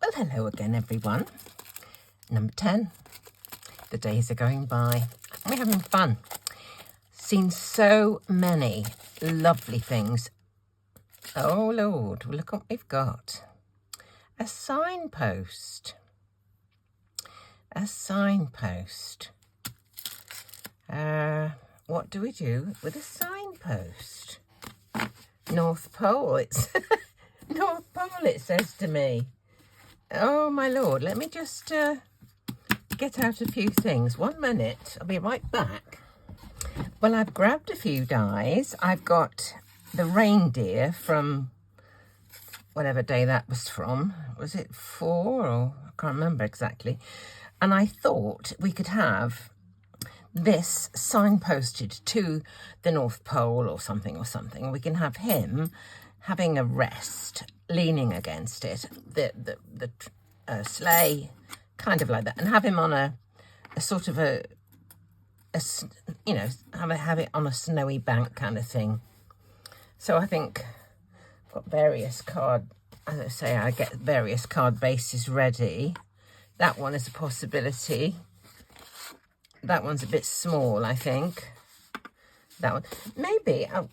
Well, hello again, everyone. Number 10. The days are going by. We're having fun. Seen so many lovely things. Oh, Lord, look what we've got. A signpost. A signpost. What do we do with a signpost? North Pole, it's North Pole, it says to me. Oh, my Lord, let me just get out a few things. 1 minute, I'll be right back. Well, I've grabbed a few dies. I've got the Reindeer from whatever day that was from. Was it 4 or I can't remember exactly. And I thought we could have this signposted to the North Pole or something. We can have him having a rest, leaning against it, the sleigh, kind of like that, and have him on a sort of a you know, have it on a snowy bank kind of thing. So I think I've got various card, as I say, I get various card bases ready. That one is a possibility. That one's a bit small, I think. That one, maybe a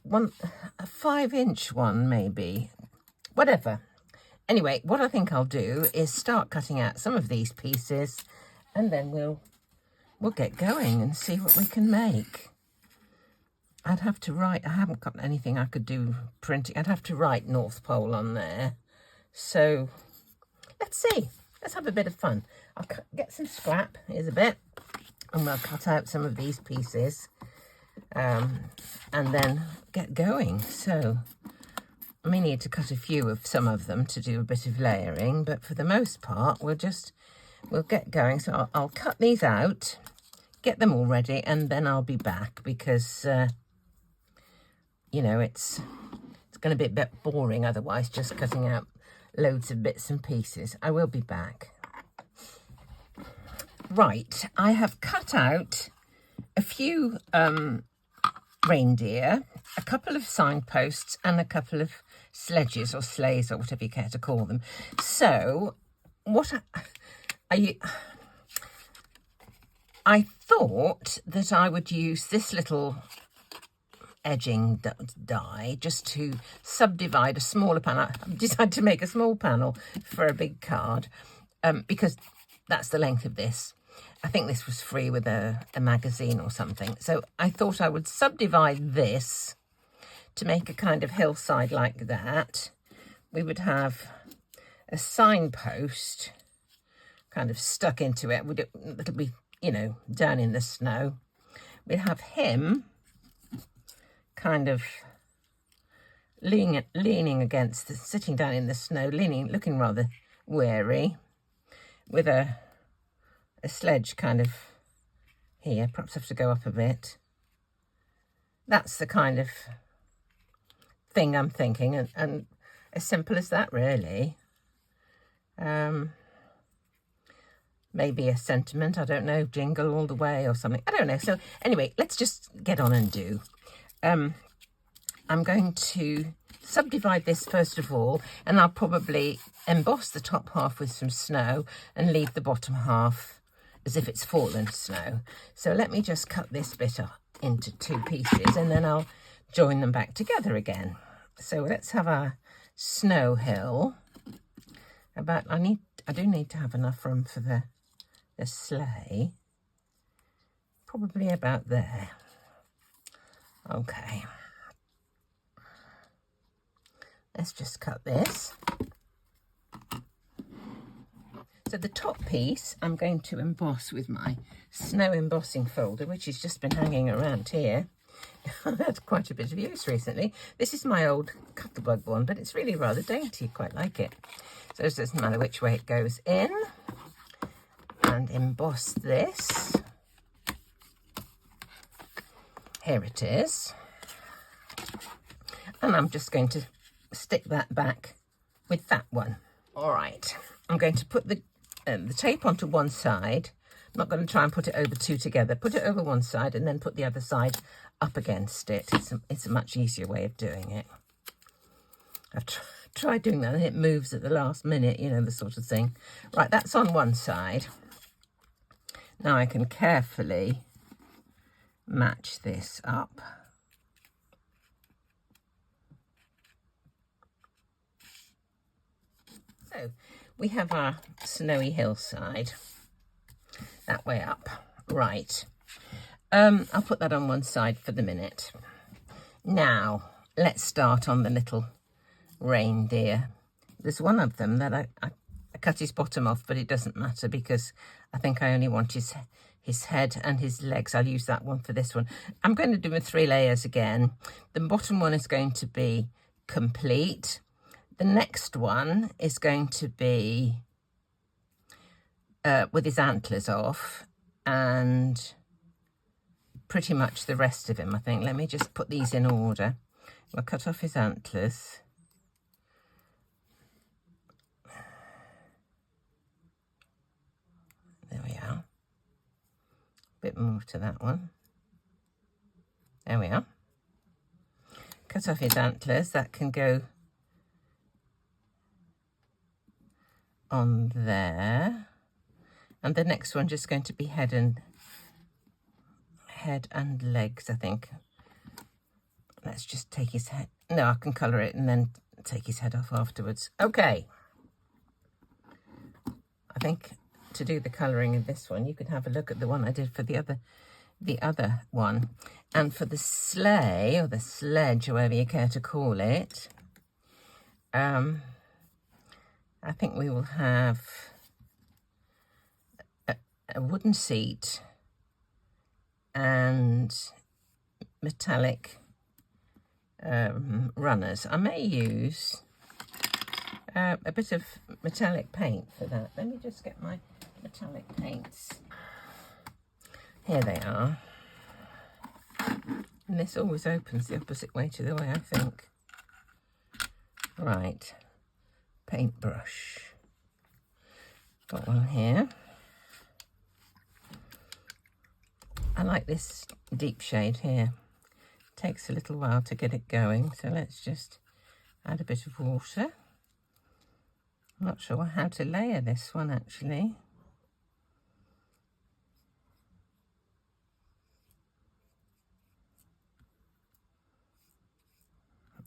5-inch one, maybe. Whatever. Anyway, what I think I'll do is start cutting out some of these pieces, and then we'll get going and see what we can make. I'd have to write. I haven't got anything I could do printing. I'd have to write North Pole on there. So let's see. Let's have a bit of fun. I'll get some scrap. Here's a bit. And we'll cut out some of these pieces and then get going. So I may need to cut a few of some of them to do a bit of layering, but for the most part we'll get going. So I'll cut these out, get them all ready, and then I'll be back because you know, it's going to be a bit boring otherwise, just cutting out loads of bits and pieces. I will be back. Right, I have cut out a few reindeer, a couple of signposts, and a couple of sledges or sleighs or whatever you care to call them. So what I thought that I would use this little edging die just to subdivide a smaller panel. I've decided to make a small panel for a big card because that's the length of this. I think this was free with a magazine or something. So I thought I would subdivide this to make a kind of hillside like that. We would have a signpost kind of stuck into it. It'll be, you know, down in the snow. We'd have him kind of leaning against, sitting down in the snow, looking rather weary, with a sledge kind of here. Perhaps have to go up a bit. That's the kind of thing I'm thinking, and as simple as that, really. Maybe a sentiment, I don't know, jingle all the way or something. I don't know. So anyway, let's just get on and do. I'm going to subdivide this first of all, and I'll probably emboss the top half with some snow and leave the bottom half as if it's fallen snow. So let me just cut this bit up into 2 pieces, and then I'll join them back together again. So let's have our snow hill. I do need to have enough room for the sleigh. Probably about there. Okay. Let's just cut this. So the top piece I'm going to emboss with my snow embossing folder, which has just been hanging around here. I've had quite a bit of use recently. This is my old Cuttlebug one, but it's really rather dainty. Quite like it. So it doesn't matter which way it goes in. And emboss this. Here it is. And I'm just going to stick that back with that one. All right. I'm going to put the tape onto one side. I'm not going to try and put it over 2 together. Put it over one side and then put the other side up against it. It's a much easier way of doing it. I've tried doing that and it moves at the last minute, you know, the sort of thing. Right, that's on one side. Now I can carefully match this up. So we have our snowy hillside that way up. Right. I'll put that on one side for the minute. Now, let's start on the little reindeer. There's one of them that I cut his bottom off, but it doesn't matter because I think I only want his head and his legs. I'll use that one for this one. I'm going to do my 3 layers again. The bottom one is going to be complete. The next one is going to be with his antlers off, and pretty much the rest of him, I think. Let me just put these in order. We'll cut off his antlers. There we are. A bit more to that one. There we are. Cut off his antlers. That can go on there. And the next one just going to be head and legs, I think. Let's just take his head. No, I can colour it and then take his head off afterwards. Okay. I think to do the colouring of this one, you could have a look at the one I did for the other one. And for the sleigh, or the sledge, however you care to call it, I think we will have a wooden seat and metallic runners. I may use a bit of metallic paint for that. Let me just get my metallic paints. Here they are. And this always opens the opposite way to the way I think. Right, paintbrush. Got one here. I like this deep shade here. Takes a little while to get it going, so let's just add a bit of water. I'm not sure how to layer this one actually.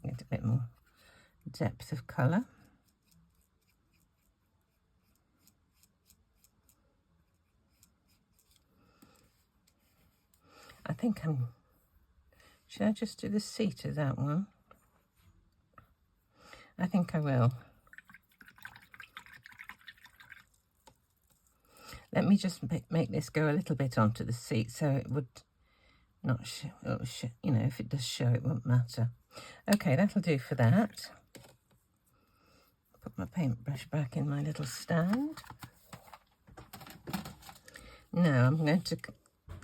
Get a bit more depth of colour. I think should I just do the seat of that one? I think I will. Let me just make this go a little bit onto the seat so it would not show, you know, if it does show, it won't matter. Okay, that'll do for that. Put my paintbrush back in my little stand. Now I'm going to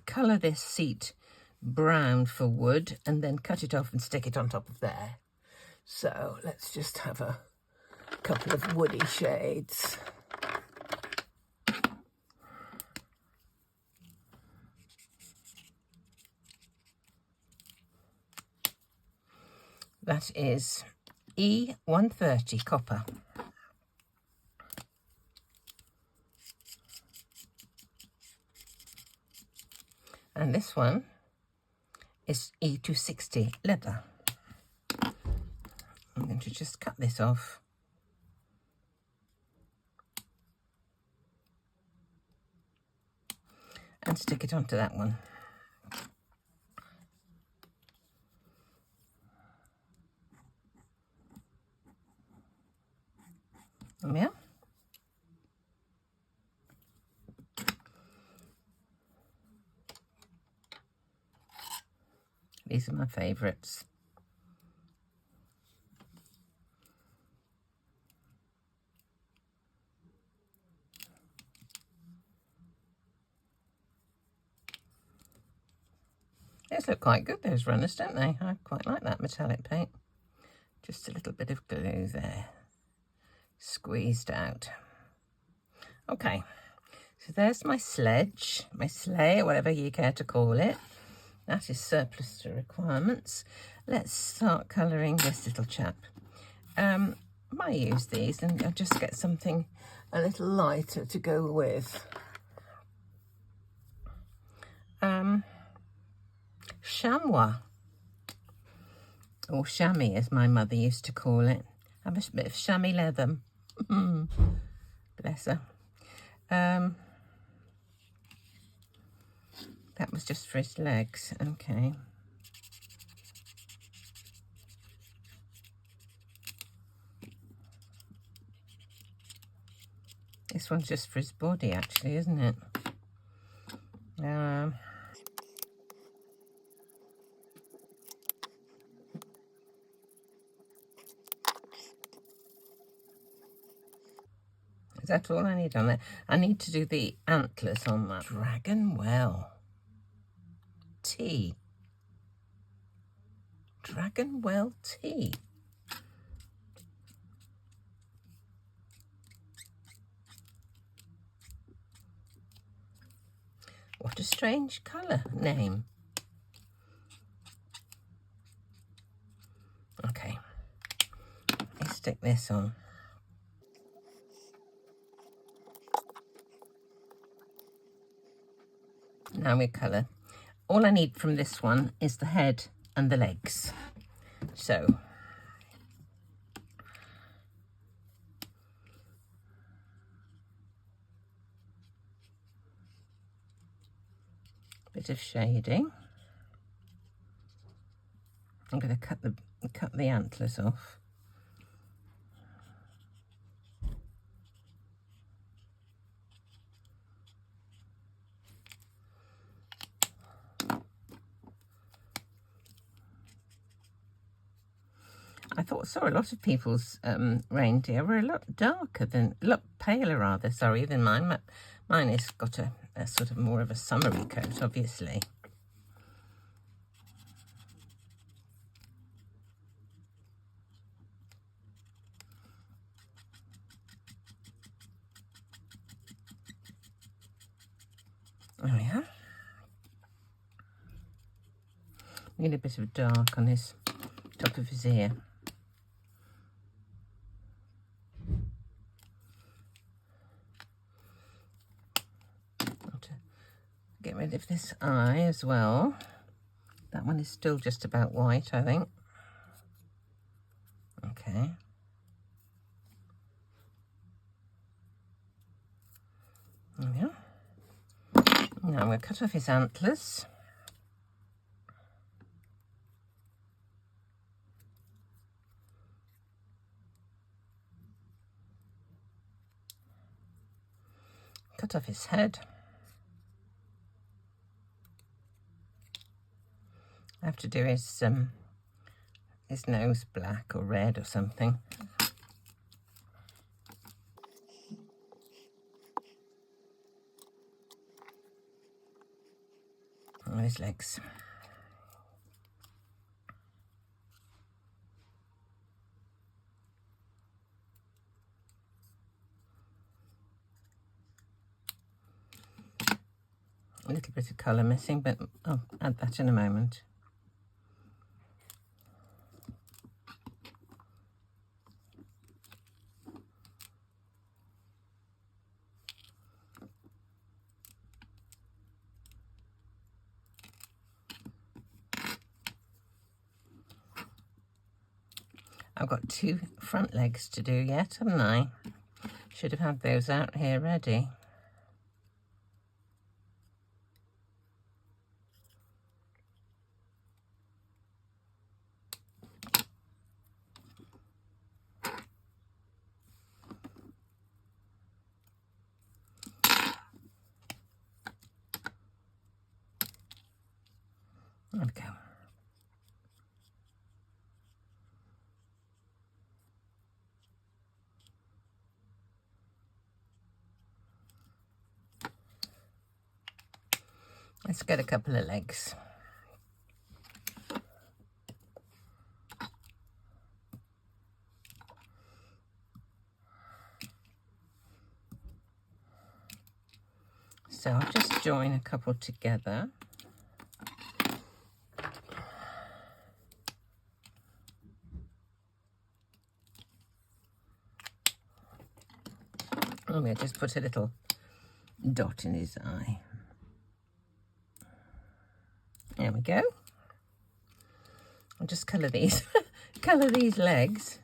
colour this seat brown for wood and then cut it off and stick it on top of there. So let's just have a couple of woody shades. That is E130 copper. And this one is E260 leather. I'm going to just cut this off. And stick it onto that one. Yeah. These are my favourites. These look quite good, those runners, don't they? I quite like that metallic paint. Just a little bit of glue there. Squeezed out. Okay, so there's my sledge, my sleigh, whatever you care to call it. That is surplus to requirements. Let's start colouring this little chap. might use these and I'll just get something a little lighter to go with. Chamois, or chamois as my mother used to call it. Have a bit of chamois leather. Bless her. That was just for his legs. Okay. This one's just for his body, actually, isn't it? Is that all I need on there? I need to do the antlers on that. Dragon Well tea. Dragon Well tea. What a strange colour name. Okay, let's stick this on. Now we colour. All I need from this one is the head and the legs. So, bit of shading. I'm going to cut the antlers off. I saw a lot of people's reindeer were a lot paler rather, sorry, than mine. Mine has got a sort of more of a summery coat, obviously. Oh yeah. Need a bit of dark on his top of his ear. Get rid of this eye as well. That one is still just about white, I think. Okay. There we are. Now we'll cut off his antlers. Cut off his head. I have to do his nose black or red or something. Oh, his legs. A little bit of colour missing, but I'll add that in a moment. I've got 2 front legs to do yet, haven't I? Should have had those out here ready. There we go. Let's get a couple of legs. So I'll just join a couple together. I'm going to just put a little dot in his eye. There we go. I'll just colour these, colour these legs.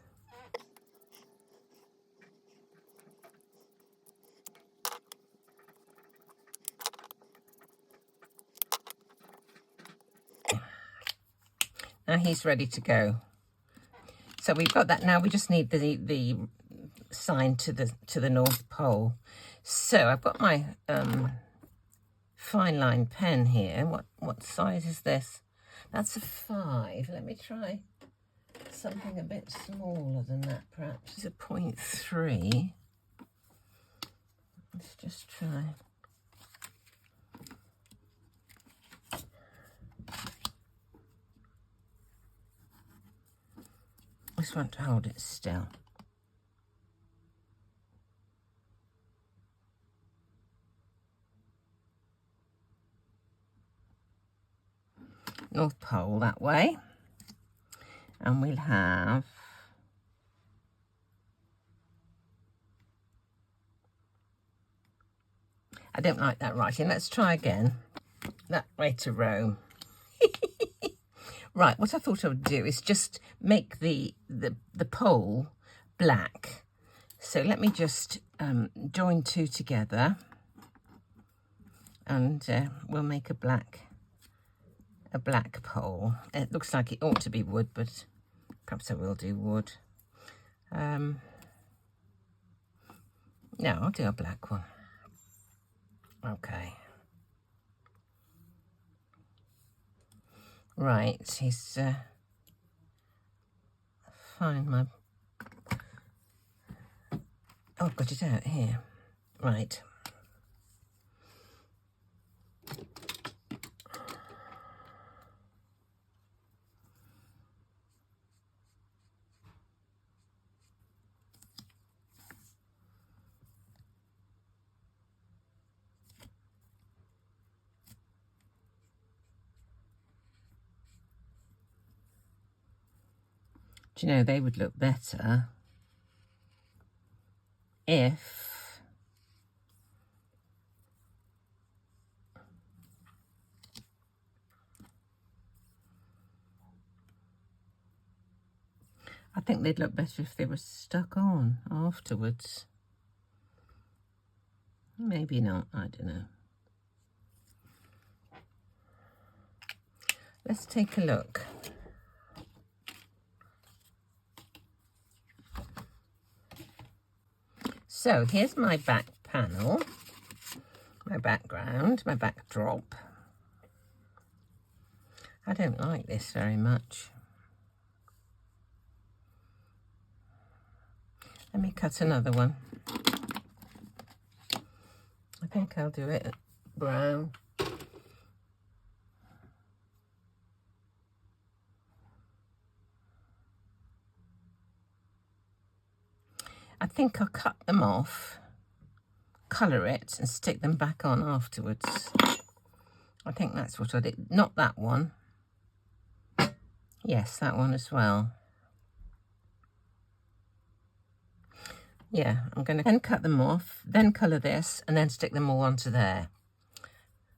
Now he's ready to go. So we've got that. Now we just need the sign to the North Pole. So I've got my fine line pen here. What size is this? That's a 5. Let me try something a bit smaller than that, perhaps. It's a 0.3. Let's just try. I just want to hold it still. North Pole that way. And we'll have I don't like that writing. Let's try again. That way to Rome. Right, what I thought I would do is just make the pole black. So let me just join 2 together, and we'll make a black pole. It looks like it ought to be wood, but perhaps I will do wood. No, I'll do a black one. Okay. Right, he's find my, oh, I've got it out here. Right. Do you know, they would look better if I think they'd look better if they were stuck on afterwards. Maybe not, I don't know. Let's take a look. So here's my back panel, my background, my backdrop. I don't like this very much. Let me cut another one. I think I'll do it brown. I think I'll cut them off, colour it and stick them back on afterwards. I think that's what I did. Not that one. Yes, that one as well. Yeah, I'm going to then cut them off, then colour this, and then stick them all onto there.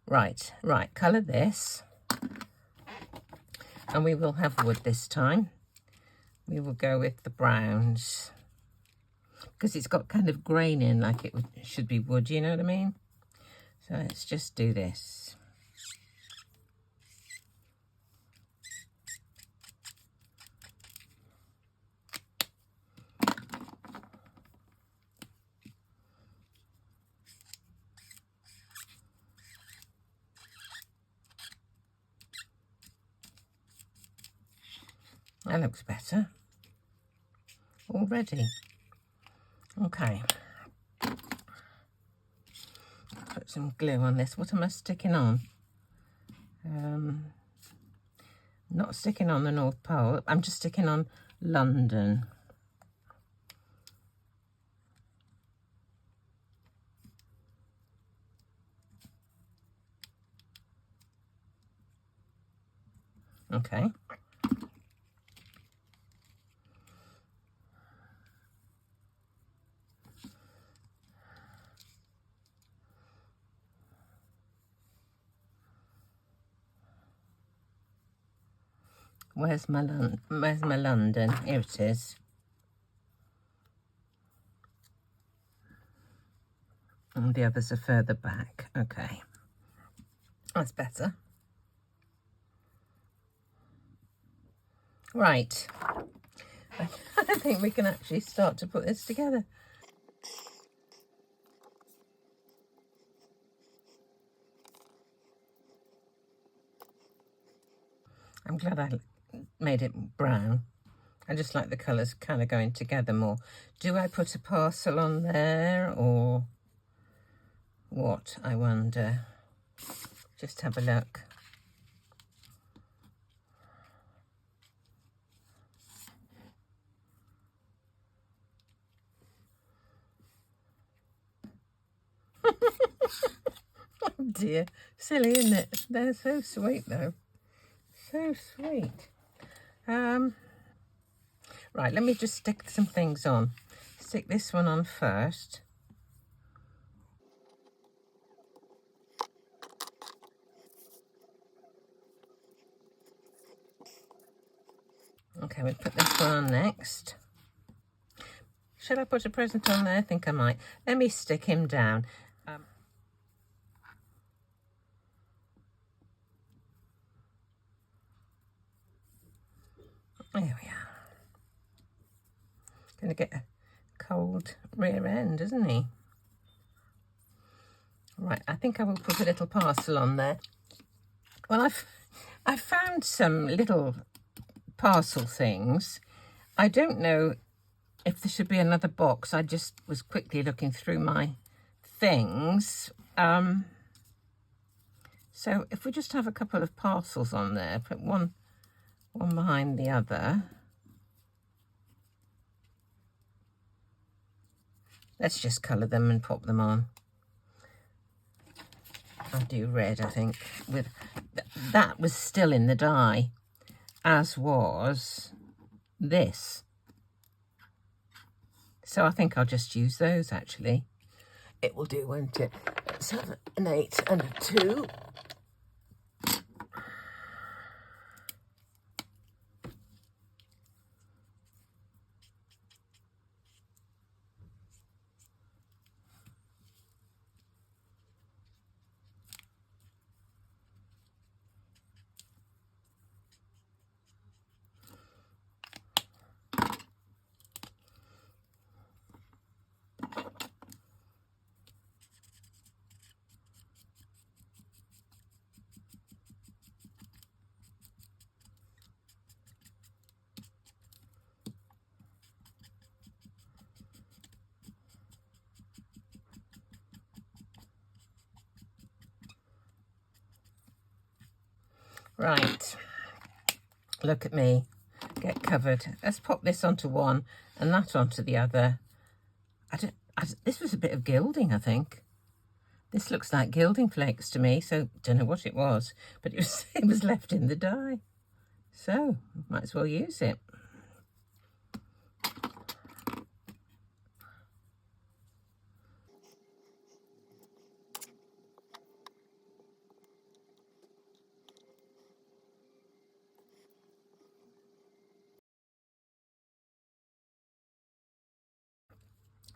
Right, colour this. And we will have wood this time. We will go with the browns, because it's got kind of grain in, like it should be wood, you know what I mean? So let's just do this. That looks better already. Okay, put some glue on this. What am I sticking on? Not sticking on the North Pole. I'm just sticking on London. Okay. Where's my London? Here it is. And the others are further back. Okay. That's better. Right. I think we can actually start to put this together. I'm glad I made it brown. I just like the colours kind of going together more. Do I put a parcel on there or what, I wonder? Just have a look. Oh dear, silly, isn't it? They're so sweet though. So sweet. Right, let me just stick some things on. Stick this one on first. Okay, we'll put this one on next. Should I put a present on there? I think I might. Let me stick him down. There we are. Going to get a cold rear end, isn't he? Right, I think I will put a little parcel on there. Well, I found some little parcel things. I don't know if there should be another box. I just was quickly looking through my things. So if we just have a couple of parcels on there, put one behind the other. Let's just colour them and pop them on. I'll do red, I think. With that was still in the die, as was this. So I think I'll just use those, actually. It will do, won't it? Let's have an 8 and a 2. Right, look at me, get covered. Let's pop this onto one and that onto the other. This was a bit of gilding, I think. This looks like gilding flakes to me, so don't know what it was, but it was left in the die. So, might as well use it.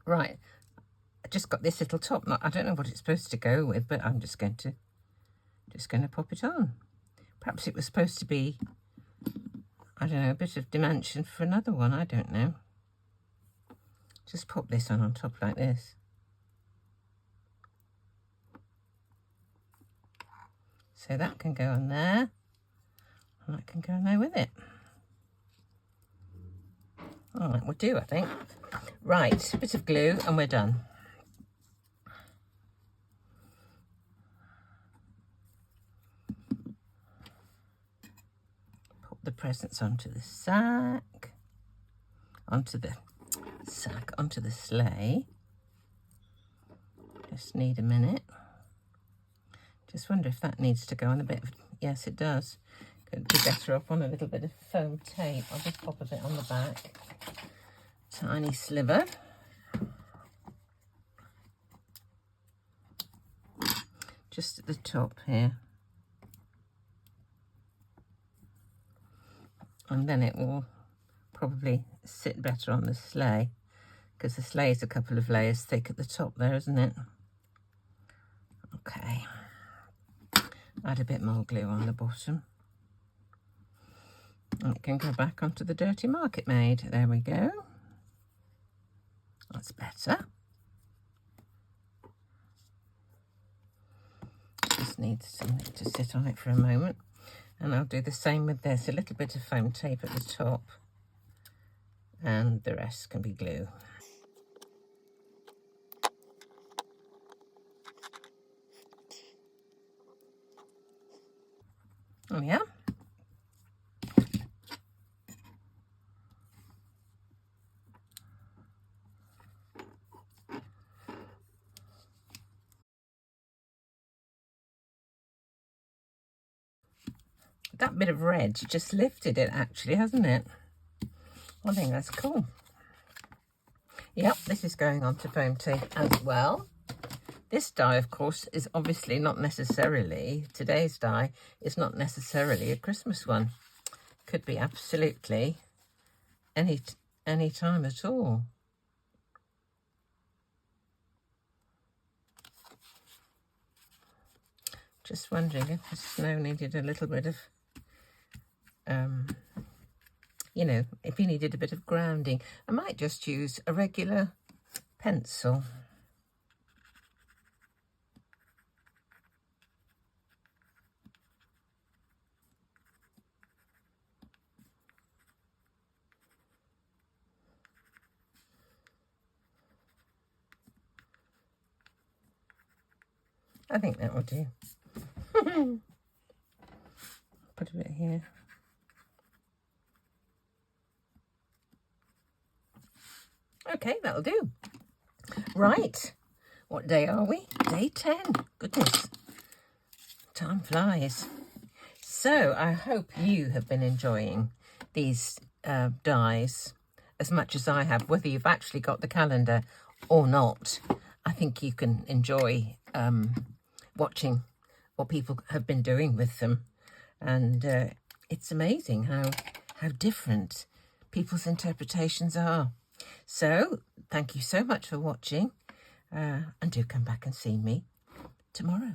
Right, I just got this little top knot. I don't know what it's supposed to go with, but I'm just going to pop it on. Perhaps it was supposed to be, I don't know, a bit of dimension for another one. I don't know. Just pop this on top like this. So that can go on there, and that can go on there with it. Oh, that will do, I think. Right, a bit of glue and we're done. Pop the presents onto the sack, onto the sleigh. Just need a minute. Just wonder if that needs to go on a bit of, yes it does. Could be better off on a little bit of foam tape. I'll just pop a bit on the back. Tiny sliver. Just at the top here. and then it will probably sit better on the sleigh, because the sleigh is a couple of layers thick at the top there, isn't it? Okay, add a bit more glue on the bottom. And it can go back onto the dirty market made. There we go. That's better. Just needs something to sit on it for a moment. And I'll do the same with this. A little bit of foam tape at the top, and the rest can be glue. Oh yeah. That bit of red just lifted it actually, hasn't it? I think that's cool. Yep, this is going on to foam tape as well. This die, of course, is obviously not necessarily, today's die is not necessarily a Christmas one. Could be absolutely any time at all. Just wondering if the snow needed a little bit of, you know, if you needed a bit of grounding. I might just use a regular pencil. I think that will do. Put a bit here. Okay, that'll do. Right, what day are we? Day 10. Goodness, time flies. So I hope you have been enjoying these dies as much as I have, whether you've actually got the calendar or not. I think you can enjoy watching what people have been doing with them, and it's amazing how different people's interpretations are. So thank you so much for watching, and do come back and see me tomorrow.